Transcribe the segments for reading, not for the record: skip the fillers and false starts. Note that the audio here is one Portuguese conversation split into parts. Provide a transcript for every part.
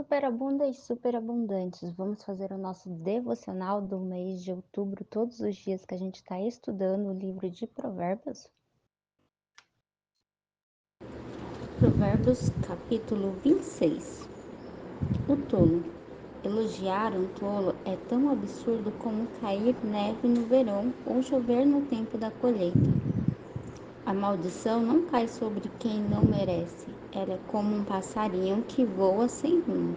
superabunda e superabundantes. Vamos fazer o nosso devocional do mês de outubro, todos os dias que a gente está estudando o livro de Provérbios? Provérbios capítulo 26. O tolo. Elogiar um tolo é tão absurdo como cair neve no verão ou chover no tempo da colheita. A maldição não cai sobre quem não merece. Ela é como um passarinho que voa sem rumo.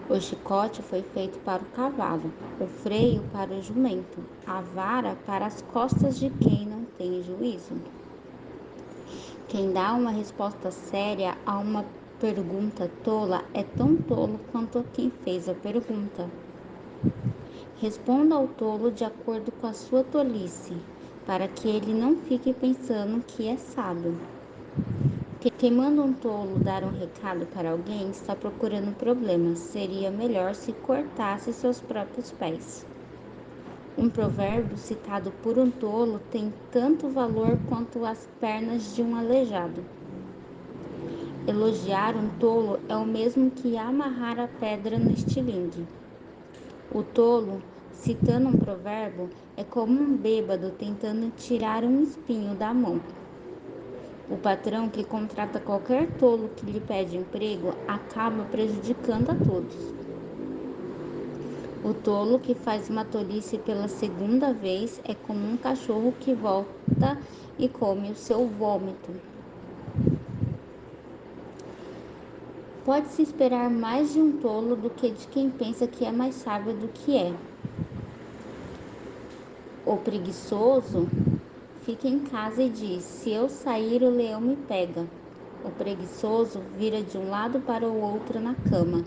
O chicote foi feito para o cavalo, o freio para o jumento, a vara para as costas de quem não tem juízo. Quem dá uma resposta séria a uma pergunta tola é tão tolo quanto quem fez a pergunta. Responda ao tolo de acordo com a sua tolice, para que ele não fique pensando que é sábio. Quem manda um tolo dar um recado para alguém está procurando problemas. Seria melhor se cortasse seus próprios pés. Um provérbio citado por um tolo tem tanto valor quanto as pernas de um aleijado. Elogiar um tolo é o mesmo que amarrar a pedra no estilingue. O tolo, citando um provérbio, é como um bêbado tentando tirar um espinho da mão. O patrão que contrata qualquer tolo que lhe pede emprego acaba prejudicando a todos. O tolo que faz uma tolice pela segunda vez é como um cachorro que volta e come o seu vômito. Pode-se esperar mais de um tolo do que de quem pensa que é mais sábio do que é. O preguiçoso fica em casa e diz: se eu sair, o leão me pega. O preguiçoso vira de um lado para o outro na cama.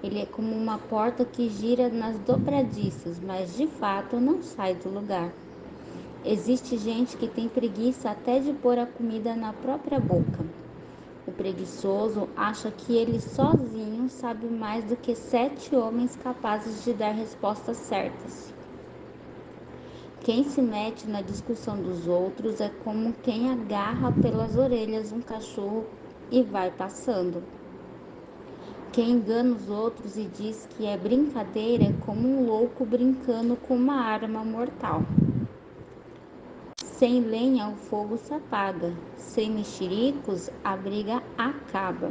Ele é como uma porta que gira nas dobradiças, mas de fato não sai do lugar. Existe gente que tem preguiça até de pôr a comida na própria boca. O preguiçoso acha que ele sozinho sabe mais do que 7 homens capazes de dar respostas certas. Quem se mete na discussão dos outros é como quem agarra pelas orelhas um cachorro e vai passando. Quem engana os outros e diz que é brincadeira é como um louco brincando com uma arma mortal. Sem lenha o fogo se apaga, sem mexericos a briga acaba.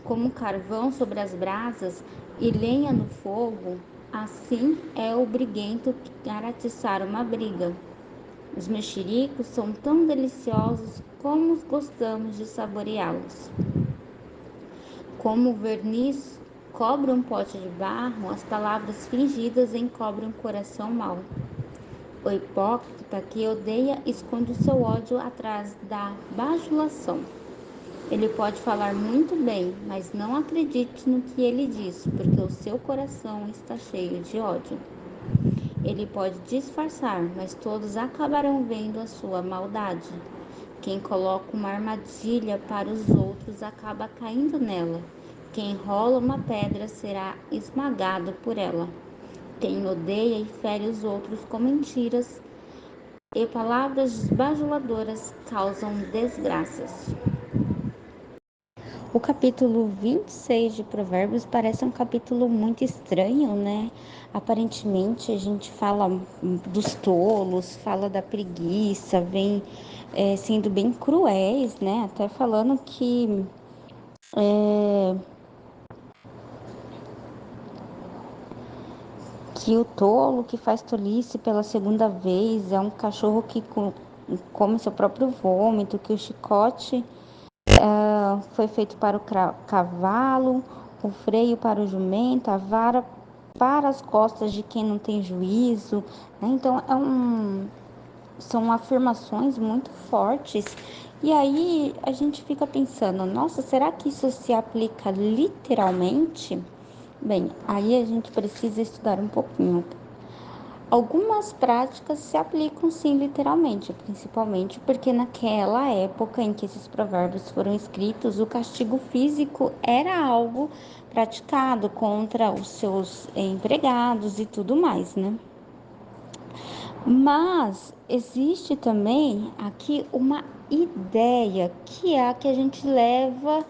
Como carvão sobre as brasas e lenha no fogo, assim é o briguento para atiçar uma briga. Os mexericos são tão deliciosos como gostamos de saboreá-los. Como o verniz cobre um pote de barro, as palavras fingidas encobrem um coração mau. O hipócrita que odeia esconde o seu ódio atrás da bajulação. Ele pode falar muito bem, mas não acredite no que ele diz, porque o seu coração está cheio de ódio. Ele pode disfarçar, mas todos acabarão vendo a sua maldade. Quem coloca uma armadilha para os outros acaba caindo nela. Quem rola uma pedra será esmagado por ela. Quem odeia e fere os outros com mentiras e palavras bajuladoras causam desgraças. O capítulo 26 de Provérbios parece um capítulo muito estranho, né? Aparentemente a gente fala dos tolos, fala da preguiça, vem sendo bem cruéis, né? Até falando que o tolo que faz tolice pela segunda vez é um cachorro que come seu próprio vômito, que o chicote foi feito para o cavalo, o freio para o jumento, a vara para as costas de quem não tem juízo, né? Então são afirmações muito fortes. E aí a gente fica pensando, nossa, será que isso se aplica literalmente? Bem, aí a gente precisa estudar um pouquinho. Algumas práticas se aplicam sim literalmente, principalmente porque naquela época em que esses provérbios foram escritos, o castigo físico era algo praticado contra os seus empregados e tudo mais, né? Mas existe também aqui uma ideia que é a que a gente leva,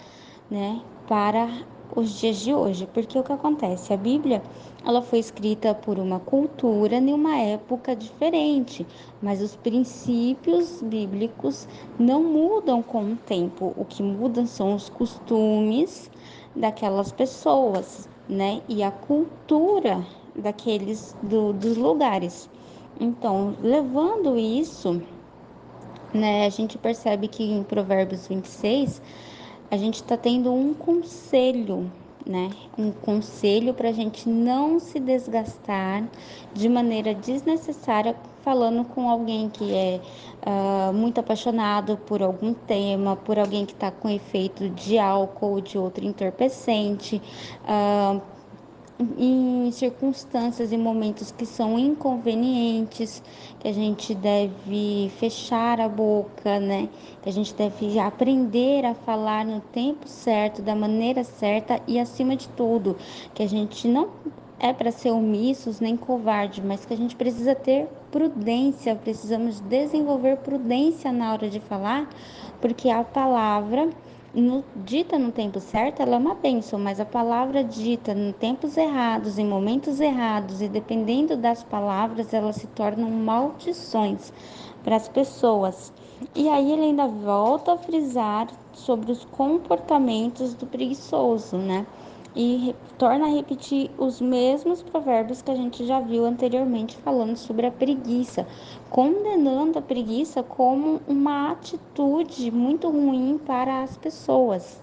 né, para os dias de hoje, porque o que acontece? A Bíblia, ela foi escrita por uma cultura em uma época diferente, mas os princípios bíblicos não mudam com o tempo. O que muda são os costumes daquelas pessoas, né? E a cultura dos lugares. Então, levando isso, né, a gente percebe que em Provérbios 26 a gente está tendo um conselho, né? Um conselho para a gente não se desgastar de maneira desnecessária falando com alguém que é muito apaixonado por algum tema, por alguém que está com efeito de álcool ou de outro entorpecente, em circunstâncias e momentos que são inconvenientes, que a gente deve fechar a boca, né? Que a gente deve aprender a falar no tempo certo, da maneira certa e, acima de tudo, que a gente não é para ser omissos nem covarde, mas que a gente precisa ter prudência, precisamos desenvolver prudência na hora de falar, porque a palavra dita no tempo certo, ela é uma bênção, mas a palavra dita em tempos errados, em momentos errados, e dependendo das palavras, elas se tornam maldições para as pessoas. E aí ele ainda volta a frisar sobre os comportamentos do preguiçoso, né? E torna a repetir os mesmos provérbios que a gente já viu anteriormente falando sobre a preguiça, condenando a preguiça como uma atitude muito ruim para as pessoas.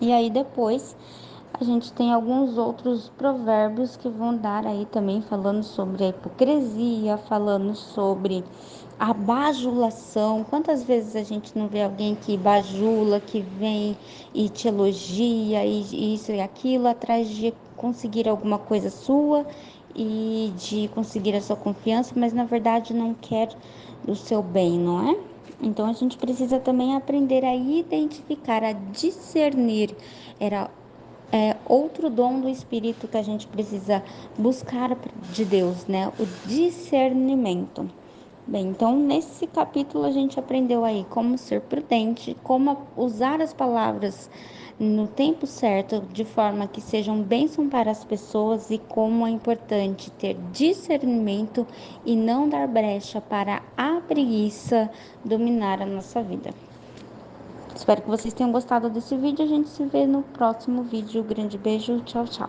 E aí depois a gente tem alguns outros provérbios que vão dar aí também falando sobre a hipocrisia, falando sobre a bajulação. Quantas vezes a gente não vê alguém que bajula, que vem e te elogia e isso e aquilo atrás de conseguir alguma coisa sua e de conseguir a sua confiança, mas na verdade não quer o seu bem, não é? Então a gente precisa também aprender a identificar, a discernir. Era outro dom do Espírito que a gente precisa buscar de Deus, né? O discernimento. Bem, então nesse capítulo a gente aprendeu aí como ser prudente, como usar as palavras no tempo certo, de forma que sejam bênção para as pessoas e como é importante ter discernimento e não dar brecha para a preguiça dominar a nossa vida. Espero que vocês tenham gostado desse vídeo. A gente se vê no próximo vídeo. Grande beijo. Tchau, tchau.